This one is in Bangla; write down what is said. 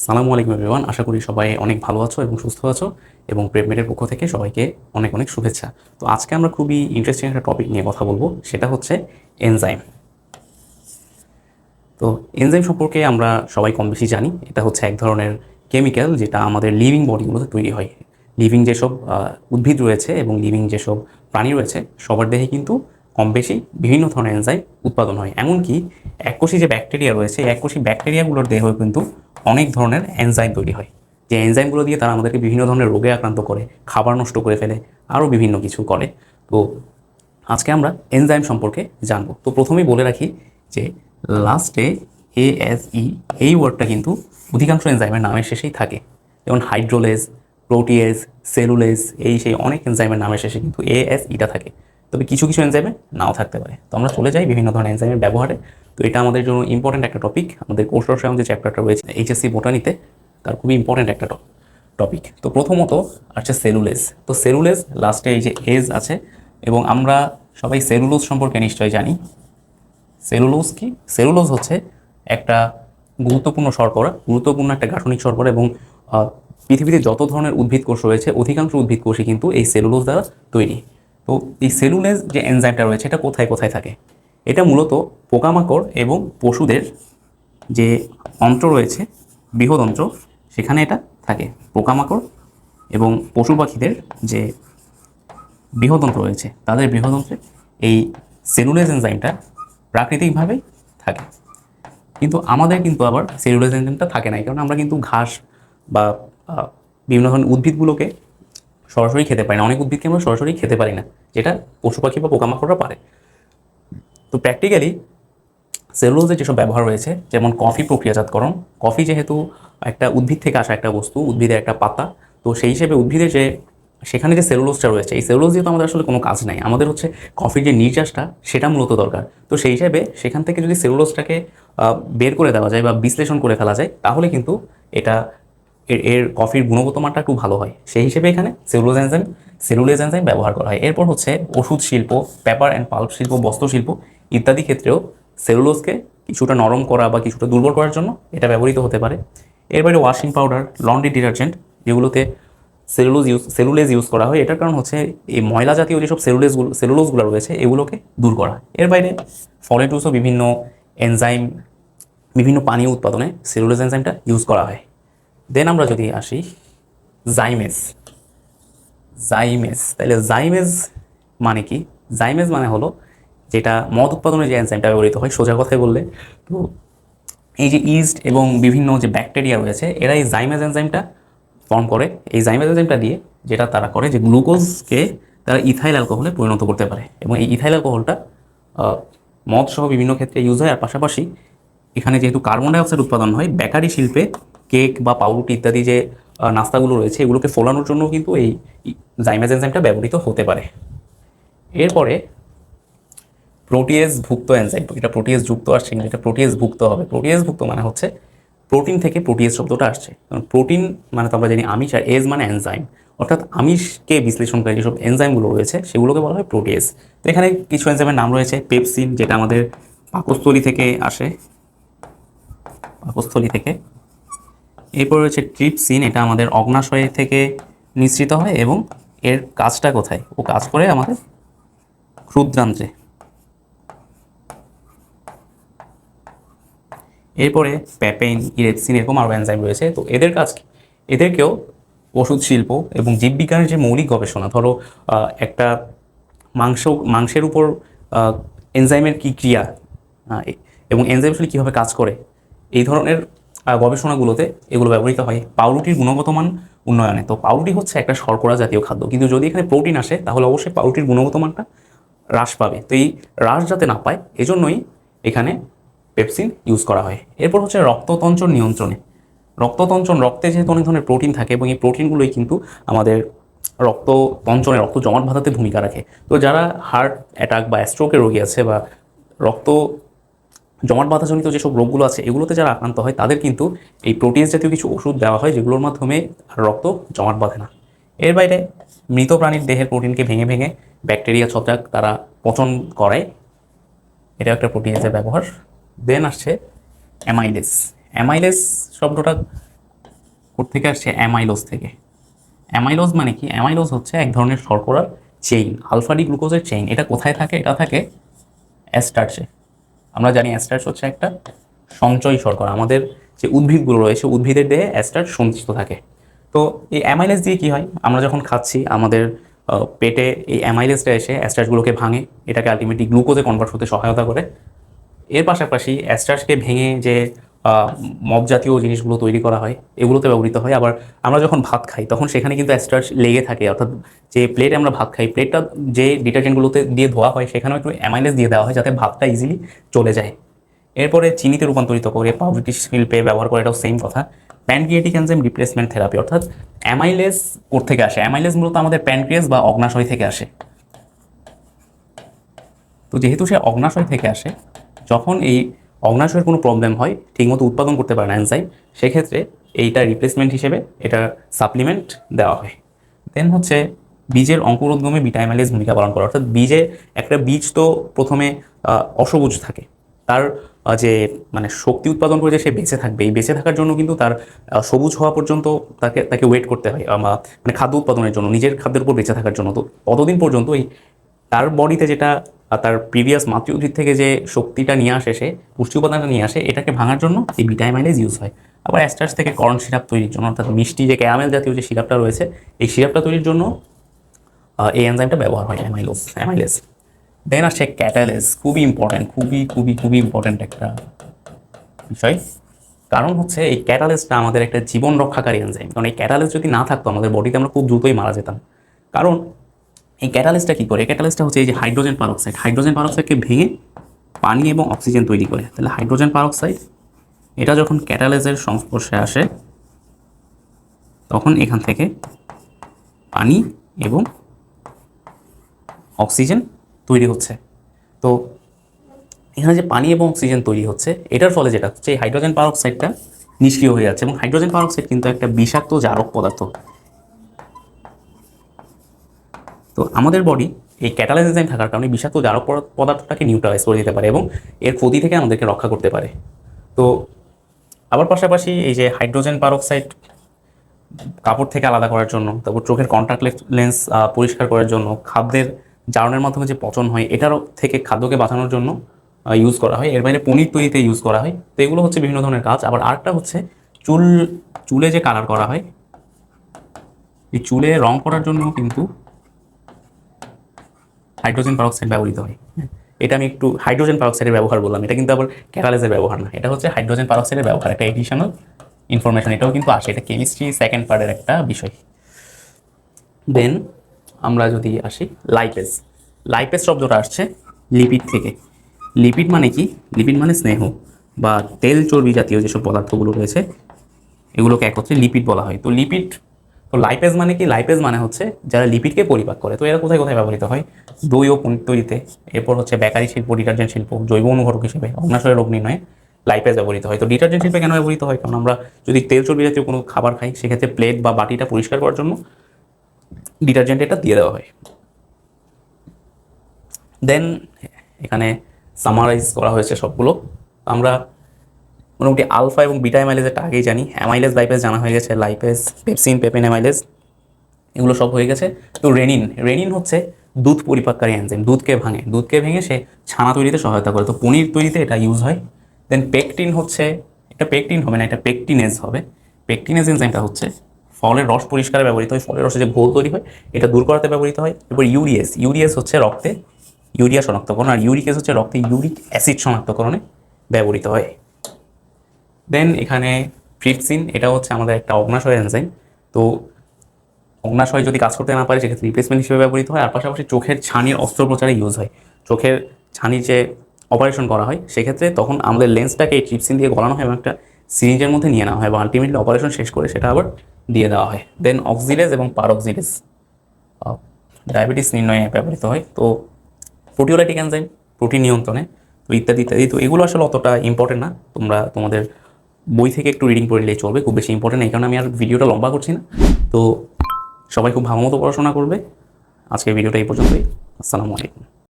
সালামু আলাইকুম এভরিওয়ান। আশা করি সবাই অনেক ভালো আছো এবং সুস্থ আছো এবং প্রেপমেটের পক্ষ থেকে সবাইকে অনেক অনেক শুভেচ্ছা। তো আজকে আমরা খুবই ইন্টারেস্টিং একটা টপিক নিয়ে কথা বলবো, সেটা হচ্ছে এনজাইম। তো এনজাইম সম্পর্কে আমরা সবাই কম বেশি জানি। এটা হচ্ছে এক ধরনের কেমিক্যাল যেটা আমাদের লিভিং বডিগুলোতে তৈরি হয়। লিভিং যেসব উদ্ভিদ রয়েছে এবং লিভিং যেসব প্রাণী রয়েছে সবার দেহে কিন্তু কম বেশি বিভিন্ন ধরনের এনজাইম উৎপাদন হয়। এমনকি এককোষী যে ব্যাকটেরিয়া রয়েছে এই এককোষী ব্যাকটেরিয়াগুলোর দেহেও কিন্তু অনেক ধরনের এনজাইম তৈরি হয়, যে এনজাইমগুলো দিয়ে তারা আমাদেরকে বিভিন্ন ধরনের রোগে আক্রান্ত করে, খাবার নষ্ট করে ফেলে, আরও বিভিন্ন কিছু করে। তো আজকে আমরা এনজাইম সম্পর্কে জানবো। তো প্রথমেই বলে রাখি যে লাস্টে ASE এই ওয়ার্ডটা কিন্তু অধিকাংশ এনজাইমের নামের শেষেই থাকে, যেমন হাইড্রোলেজ, প্রোটিয়েজ, সেলুলেজ, এই সেই অনেক এনজাইমের নামের শেষে কিন্তু ASEটা থাকে। তবে কিছু কিছু এনজাইমে নাও থাকতে পারে। তো আমরা চলে যাই বিভিন্ন ধরনের এনজাইমের ব্যবহারে। তো এটা আমাদের জন্য ইম্পর্টেন্ট একটা টপিক। আমাদের কোর্স রসায়ন যে চ্যাপ্টারটা রয়েছে HSC বোটানিতে, তার খুবই ইম্পর্টেন্ট একটা টপিক। তো প্রথমত আছে সেলুলেজ। তো সেলুলেজ লাস্টে এই যে এজ আছে, এবং আমরা সবাই সেলুলোজ সম্পর্কে নিশ্চয়ই জানি। সেলুলোজ কি? সেলুলোজ হচ্ছে একটা গুরুত্বপূর্ণ শর্করা, গুরুত্বপূর্ণ একটা গাঠনিক শর্করা, এবং পৃথিবীতে যত ধরনের উদ্ভিদ কোষ রয়েছে অধিকাংশ উদ্ভিদ কোষই কিন্তু এই সেলুলোজ দ্বারা তৈরি। তো এই সেলুলেজ যে এনজাইমটা রয়েছে এটা কোথায় কোথায় থাকে? এটা মূলত পোকামাকড় এবং পশুদের যে অন্ত্র রয়েছে, বৃহদন্ত্র, সেখানে এটা থাকে। পোকামাকড় এবং পশু পাখিদের যে বৃহদন্ত্র রয়েছে তাদের বৃহদন্ত্রে এই সেলুলেজ এনজাইমটা প্রাকৃতিকভাবেই থাকে। কিন্তু আমাদের কিন্তু আবার সেলুলোজ এনজাইমটা থাকে না, কারণ আমরা কিন্তু ঘাস বা বিভিন্ন ধরনের উদ্ভিদগুলোকে সরাসরি খেতে পারি না। অনেক উদ্ভিদকে আমরা সরাসরি খেতে পারি না, যেটা পশু পাখি বা পোকামাকড়রা পারে। তো প্র্যাকটিক্যালি সেলুলোজের যেসব ব্যবহার রয়েছে, যেমন কফি প্রক্রিয়াজাতকরণ। কফি যেহেতু একটা উদ্ভিদ থেকে আসা একটা বস্তু, উদ্ভিদের একটা পাতা, তো সেই হিসেবে উদ্ভিদের যে সেখানে যে সেলুলোজটা রয়েছে, এই সেলুলোজ দিয়ে তো আমাদের আসলে কোনো কাজ নাই। আমাদের হচ্ছে কফির যে নির্যাসটা সেটা মূলত দরকার। তো সেই হিসেবে সেখান থেকে যদি সেলুলোজটাকে বের করে দেওয়া যায় বা বিশ্লেষণ করে ফেলা যায়, তাহলে কিন্তু এটা এর কফির গুণগত মানটা একটু ভালো হয়। সেই হিসেবে এখানে সেলুলোজ এনজাইম ব্যবহার করা হয়। এরপর হচ্ছে ওষুধ শিল্প, পেপার অ্যান্ড পাল্প শিল্প, বস্ত্র শিল্প ইত্যাদি ক্ষেত্রেও সেলুলোজকে কিছুটা নরম করা বা কিছুটা দুর্বল করার জন্য এটা ব্যবহৃত হতে পারে। এর বাইরে ওয়াশিং পাউডার, লন্ড্রি ডিটারজেন্ট, যেগুলোতে সেলুলেজ ইউজ করা হয়, এটার কারণ হচ্ছে এই ময়লা জাতীয় যেসব সেলুলোজগুলো রয়েছে এগুলোকে দূর করা। এর বাইরে ফলে টুসও বিভিন্ন এনজাইম, বিভিন্ন পানীয় উৎপাদনে সেলুলোজ এনজাইমটা ইউজ করা হয়। দেন আমরা যদি আসি জাইমেজ। তাহলে জাইমেজ মানে কি? জাইমেজ মানে হলো যেটা মদ উৎপাদনে যে এনজাইমটা ব্যবহৃত হয়, সোজা কথায় বললে। তো এই যে ইস্ট এবং বিভিন্ন যে ব্যাকটেরিয়া রয়েছে এরা এই জাইমেজ এনজাইমটা ফর্ম করে। এই জাইমেজ এনজাইমটা দিয়ে যেটা তারা করে যে গ্লুকোজকে তারা ইথাইল অ্যালকোহলে পরিণত করতে পারে, এবং এই ইথাইল অ্যালকোহলটা মদ সহ বিভিন্ন ক্ষেত্রে ইউজ হয়। আর পাশাপাশি এখানে যেহেতু কার্বন ডাইঅক্সাইড উৎপাদন হয়, বেকারি শিল্পে কেক বা পাউরুটি ইত্যাদি যে নাস্তাগুলো রয়েছে এগুলোকে ফোলানোর জন্য কিন্তু এই জাইমেজ এনজাইমটা ব্যবহৃত হতে পারে। এরপরে প্রোটিয়েজ ভুক্ত এনজাইম, এটা প্রোটিয়েজ যুক্ত আসছে কিন্তু এটা প্রোটিয়েজ ভুক্ত হবে। প্রোটিয়েজ ভুক্ত মানে হচ্ছে প্রোটিন থেকে প্রোটিয়েজ শব্দটা আসছে। প্রোটিন মানে তো আমরা জানি আমিষ, আর এজ মানে এনজাইম, অর্থাৎ আমিষকে বিশ্লেষণকারী যেসব এনজাইমগুলো রয়েছে সেগুলোকে বলা হয় প্রোটিয়েজ। তো এখানে কিছু এনজাইমের নাম রয়েছে। পেপসিন, যেটা আমাদের পাকস্থলী থেকে আসে, পাকস্থলী থেকে। এরপর রয়েছে ট্রিপসিন, এটা আমাদের অগ্নাশয় থেকে নিঃসৃত হয়, এবং এর কাজটা কোথায়? ও কাজ করে আমাদের ক্ষুদ্রান্ত্রে। এরপরে প্যাপেইন, ইরেপসিন, এরকম আরও এনজাইম রয়েছে। তো এদের কাজ কি? এদেরকেও ওষুধ শিল্প এবং জীববিজ্ঞানের যে মৌলিক গবেষণা, ধরো একটা মাংসের উপর এনজাইমের কী ক্রিয়া এবং এনজাইম আসলে কীভাবে কাজ করে, এই ধরনের গবেষণাগুলোতে এগুলো ব্যবহৃত হয়। পাউরুটির গুণগত মান উন্নয়নে। তো পাউরুটি হচ্ছে একটা শর্করা জাতীয় খাদ্য, কিন্তু যদি এখানে প্রোটিন আসে তাহলে অবশ্যই পাউরুটির গুণগত মানটা হ্রাস পাবে। তো এই হ্রাস যাতে না পায় এজন্যই এখানে পেপসিন ইউজ করা হয়। এরপর হচ্ছে রক্ততঞ্চন নিয়ন্ত্রণে। রক্তে যেহেতু অনেক ধরনের প্রোটিন থাকে, এবং এই প্রোটিনগুলোই কিন্তু আমাদের রক্ত জমাট বাঁধাতে ভূমিকা রাখে। তো যারা হার্ট অ্যাটাক বা স্ট্রোকের রোগী আছে, বা রক্ত জমাট বাঁধাজনিত যেসব রোগগুলো আছে এগুলোতে যারা আক্রান্ত হয় তাদের কিন্তু এই প্রোটিন জাতীয় কিছু ওষুধ দেওয়া হয়, যেগুলোর মাধ্যমে রক্ত জমাট বাঁধে না। এর বাইরে মৃত প্রাণীর দেহের প্রোটিনকে ভেঙে ভেঙে ব্যাকটেরিয়া, ছত্রাক তারা পচন করায়, এটা একটা প্রোটিনের ব্যবহার। দেন আসছে অ্যামাইলেজ। অ্যামাইলেজ শব্দটা থেকে আসছে? অ্যামাইলোজ থেকে। অ্যামাইলোজ মানে কি? অ্যামাইলোজ হচ্ছে এক ধরনের শর্করার চেইন, আলফা ডি গ্লুকোজের চেইন। এটা কোথায় থাকে? এটা থাকে অ্যাস্টার্চে। আমরা জানি অ্যাস্টার্চ হচ্ছে একটা সঞ্চয়ী শর্করা। আমাদের যে উদ্ভিদগুলো রয়েছে, উদ্ভিদের দেহে অ্যাস্টার্চ সঞ্চিত থাকে। তো এই অ্যামাইলেজ দিয়ে কি হয়? আমরা যখন খাচ্ছি আমাদের পেটে এই অ্যামাইলেজটা এসে অ্যাস্টার্চগুলোকে ভাঙে, এটাকে আলটিমেটলি গ্লুকোজে কনভার্ট হতে সহায়তা করে। এর পাশাপাশি অ্যাস্টার্চকে ভেঙে যে মব জাতীয় জিনিসগুলো তৈরি করা হয়, এগুলোতে ব্যবহৃত হয়। আবার আমরা যখন ভাত খাই তখন সেখানে কিন্তু অ্যাস্টার্চ লেগে থাকে, অর্থাৎ যে প্লেটে আমরা ভাত খাই, প্লেটটা যে ডিটারজেন্টগুলোতে দিয়ে ধোয়া হয় সেখানেও একটু অ্যামাইলেজ দিয়ে দেওয়া হয় যাতে ভাতটা ইজিলি চলে যায়। এরপরে চিনিতে রূপান্তরিত করে পাউরুটি শিল্পে ব্যবহার করে, এটাও সেম কথা। প্যানক্রিয়েটিক এনজাইম রিপ্লেসমেন্ট থেরাপি, অর্থাৎ অ্যামাইলেজ থেকে আসে? অ্যামাইলেজ মূলত আমাদের প্যানক্রিয়াস বা অগ্নাশয় থেকে আসে। তো যেহেতু সে অগ্নাশয় থেকে আসে, যখন এই অগ্নাশয়ের কোনো প্রবলেম হয়, ঠিকমতো উৎপাদন করতে পারে না এনজাইম, সেক্ষেত্রে এইটা রিপ্লেসমেন্ট হিসেবে এটা সাপ্লিমেন্ট দেওয়া হয়। দেন হচ্ছে বীজের অঙ্কুরোদ্গমে বিটা অ্যামাইলেজ ভূমিকা পালন করে। অর্থাৎ বীজে একটা বীজ তো প্রথমে অসবুজ থাকে, তার যে মানে শক্তি উৎপাদন করে যে সে বেঁচে থাকবে, এই বেঁচে থাকার জন্য কিন্তু তার সবুজ হওয়া পর্যন্ত তাকে ওয়েট করতে হয়, মানে খাদ্য উৎপাদনের জন্য, নিজের খাদ্যের উপর বেঁচে থাকার জন্য। তো ততদিন পর্যন্ত এই তার বডিতে যেটা তার প্রিভিয়াস মাতৃ উদ্ভিদ থেকে যে শক্তিটা নিয়ে আসে, সে পুষ্টি উপাদানটা নিয়ে আসে, এটাকে ভাঙার জন্য এই বিটা অ্যামাইলেজ ইউজ হয়। আবার অ্যাস্টার্চ থেকে কর্ন সিরাপ তৈরির জন্য, অর্থাৎ মিষ্টি যে ক্যারামেল জাতীয় যে সিরাপটা রয়েছে, এই সিরাপটা তৈরির জন্য এই এনজাইমটা ব্যবহার হয়, অ্যামাইলেজ। দেন আসছে ক্যাটালেজ। খুবই ইম্পর্ট্যান্ট, খুবই ইম্পর্ট্যান্ট একটা বিষয়। কারণ হচ্ছে এই ক্যাটালেজটা আমাদের একটা জীবন রক্ষাকারী এনজাইম। কারণ এই ক্যাটালেজ যদি না থাকতো আমাদের বডিতে আমরা খুব দ্রুতই মারা যেতাম। কারণ এই ক্যাটালিস্টটা কী করে? ক্যাটালিস্টটা হচ্ছে এই যে হাইড্রোজেন পারক্সাইড, হাইড্রোজেন পারক্সাইডকে ভেঙে পানি এবং অক্সিজেন তৈরি করে। তাহলে হাইড্রোজেন পারক্সাইড এটা যখন ক্যাটালিসের সংস্পর্শে আসে, তখন এখান থেকে পানি এবং অক্সিজেন তৈরি হচ্ছে। তো এখানে যে পানি এবং অক্সিজেন তৈরি হচ্ছে, এটার ফলে যেটা হচ্ছে, এই হাইড্রোজেন পারক্সাইডটা নিষ্ক্রিয় হয়ে যাচ্ছে। এবং হাইড্রোজেন পারক্সাইড কিন্তু একটা বিষাক্ত জারক পদার্থ। তো আমাদের বডি এই ক্যাটালাইজ এনজাইম থাকার কারণে বিষাক্ত জারক পদার্থটাকে নিউট্রালাইজ করে দিতে পারে এবং এর ক্ষতি থেকে আমাদেরকে রক্ষা করতে পারে। তো আবার পাশাপাশি এই যে হাইড্রোজেন পারক্সাইড কাপড় থেকে আলাদা করার জন্য, তারপর চোখের কন্ট্যাক্ট লেন্স পরিষ্কার করার জন্য, খাদ্যের জারণের মাধ্যমে যে পচন হয় এটারও থেকে খাদ্যকে বাঁচানোর জন্য ইউজ করা হয়। এর বাইরে পনির তৈরিতে ইউজ করা হয়। তো এগুলো হচ্ছে বিভিন্ন ধরনের কাজ। আবার আরেকটা হচ্ছে চুলে যে কালার করা হয়, এই চুলে রং করার জন্য কিন্তু হাইড্রোজেন পারক্সাইড ব্যবহৃত হয়। এটা আমি একটু হাইড্রোজেন পারক্সাইডের ব্যবহার বললাম, এটা কিন্তু আবার ক্যাটালাইজের ব্যবহার না, এটা হচ্ছে হাইড্রোজেন পারক্সাইডের ব্যবহার, একটা এডিশনাল ইনফরমেশন, এটাও কিন্তু আসে। এটা কেমিস্ট্রি সেকেন্ড পার্টের একটা বিষয়। দেন আমরা যদি আসি লাইপেজ। লাইপেজ শব্দটা আসছে লিপিড থেকে। লিপিড মানে কি? লিপিড মানে স্নেহ বা তেল চর্বি জাতীয় যেসব পদার্থগুলো রয়েছে, এগুলোকে একত্রে লিপিড বলা হয়। তো লাইপেজ মানে কি? লাইপেজ মানে হচ্ছে যারা লিপিডকে পরিপাক করে। তো এরা কোথায় কোথায় ব্যবহৃত হয়? দই ও পনির তৈরিতে, এরপর হচ্ছে বেকারি শিল্প, ডিটারজেন্ট শিল্প, জৈব অনুঘটক হিসেবে, অগ্নাশয় রোগ নির্ণয়ে লাইপেজ ব্যবহৃত হয়। তো ডিটারজেন্ট শিল্পে কেন ব্যবহৃত হয়? কারণ আমরা যদি তেল চর্বি জাতীয় কোনো খাবার খাই, সেক্ষেত্রে প্লেট বা বাটিটা পরিষ্কার করার জন্য ডিটারজেন্ট এটা দিয়ে দেওয়া হয়। দেন এখানে সামারাইজ করা হয়েছে সবগুলো। আমরা মোটামুটি আলফা এবং বিটা অ্যামাইলেজেরটা আগেই জানি। অ্যামাইলেজ লাইপেজ জানা হয়ে গেছে, লাইপেজ, পেপসিন, পেপেন অ্যামাইলেজ, এগুলো সব হয়ে গেছে। তো রেনিন হচ্ছে দুধ পরিপাককারী এনজাইম, দুধকে ভেঙে সে ছানা তৈরিতে সহায়তা করে। তো পনির তৈরিতে এটা ইউজ হয়। দেন পেকটিন হচ্ছে, এটা পেকটিন হবে না, এটা পেকটিনেজ হবে। পেকটিনেজ এনজাইমটা হচ্ছে ফলের রস পরিষ্কারে ব্যবহৃত হয়। ফলের রসে যে ঘোল তৈরি হয় এটা দূর করাতে ব্যবহৃত হয়। এরপর ইউরিয়েস হচ্ছে রক্তে ইউরিয়া শনাক্তকরণ, আর ইউরিকেস হচ্ছে রক্তে ইউরিক অ্যাসিড শনাক্তকরণে ব্যবহৃত হয়। দেন এখানে ট্রিপসিন, এটা হচ্ছে আমাদের একটা অগ্নাশয় এনজাইম। তো অগ্নাশয় যদি কাজ করতে না পারে সেক্ষেত্রে রিপ্লেসমেন্ট হিসেবে ব্যবহৃত হয়। আর পাশাপাশি চোখের ছানির অস্ত্রোপচারে ইউজ হয়। চোখের ছানির যে অপারেশন করা হয় সেক্ষেত্রে তখন আমাদের লেন্সটাকে এই ট্রিপসিন দিয়ে গলানো হয় এবং একটা সিরিঞ্জের মধ্যে নিয়ে নেওয়া হয় এবং আলটিমেটলি অপারেশন শেষ করে সেটা আবার দিয়ে দেওয়া হয়। দেন অক্সিলেজ এবং পারঅক্সিলেজ ডায়াবেটিস নির্ণয়ে ব্যবহৃত হয়। তো প্রোটিওলাইটিক এনজাইম প্রোটিন নিয়ন্ত্রণে, তো ইত্যাদি ইত্যাদি। তো এগুলো আসলে অতটা ইম্পর্টেন্ট না, তোমরা তোমাদের বই থেকে একটু রিডিং পড়লেই চলবে, খুব বেশি ইম্পর্টেন্ট এই কারণে আমি আর ভিডিওটা লম্বা করছি না। তো সবাই খুব ভালো মতো পড়াশোনা করবে। আজকের ভিডিওটা এই পর্যন্তই। আসসালামু আলাইকুম।